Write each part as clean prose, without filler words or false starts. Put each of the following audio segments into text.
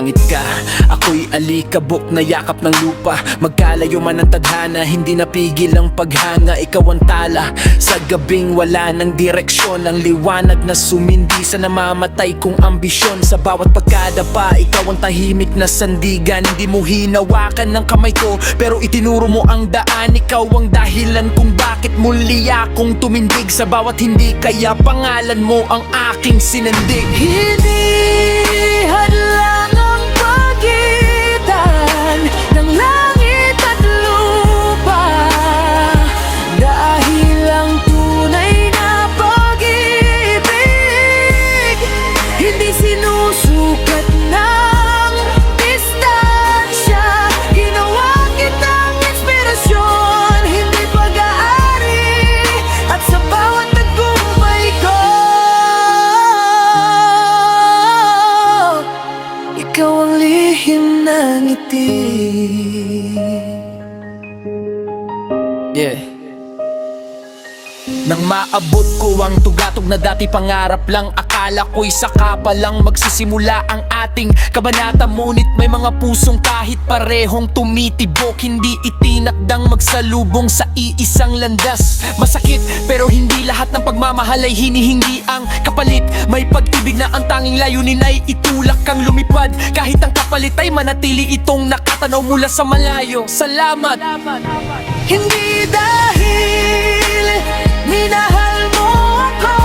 Langit ka, ako'y alikabok na yakap ng lupa. Magkalayo man ang tadhana, hindi napigil ang paghanga. Ikaw ang tala sa gabing wala ng direksyon. Ang liwanag na sumindi sa namamatay kong ambisyon. Sa bawat pagkadapa, ikaw ang tahimik na sandigan. Hindi mo hinawakan ng kamay ko, pero itinuro mo ang daan. Ikaw ang dahilan kung bakit muli akong tumindig. Sa bawat hindi kaya pangalan mo ang aking sinandig. Hindi hadlang ang pagitan ng langit at lupa, dahil ang tunay na pag-ibig hindi sinusukat ng distansya. Ginawa kitang inspirasyon, hindi pag-aari, at sa bawat tagumpay ko ikaw ang lihim na ngiti. Yeah. Nang maabot ko ang tugatog na dati pangarap lang, akala ko'y saka pa lang magsisimula ang ating kabanata. Ngunit may mga pusong kahit parehong tumitibok, hindi itinakdang magsalubong sa iisang landas. Masakit pero hindi lahat ng pagmamahal ay hinihingi ang kapalit. May pag-ibig na ang tanging layunin ay itulak kang lumipad. Kahit ang kapalit ay manatili itong nakatanaw mula sa malayo. Salamat. Hindi dahil minahal mo ako,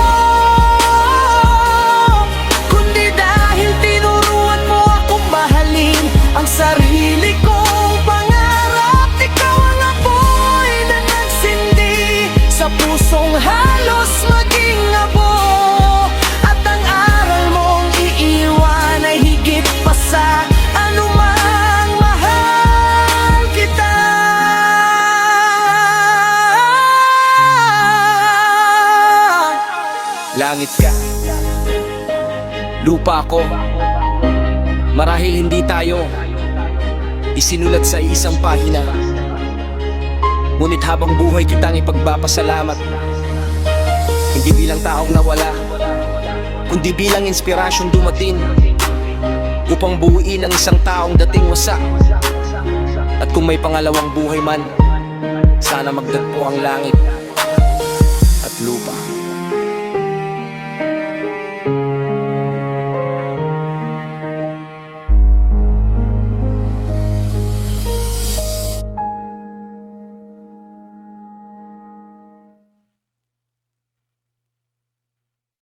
kundi dahil tinuruan mo akong mahalin ang sarili kong pangarap. Ikaw ang apoy na nagsindi sa pusong halos maging abo, at ang aral mong iiwan ay higit pa sa anumang mahal kita. Langit ka, lupa ko. Marahil hindi tayo isinulat sa isang pahina, ngunit habang buhay kitang ipagpapasalamat. Hindi bilang taong nawala, kundi bilang inspirasyon dumating upang buuin ang isang taong dating wasak. At kung may pangalawang buhay man, sana magdatpo ang langit at lupa.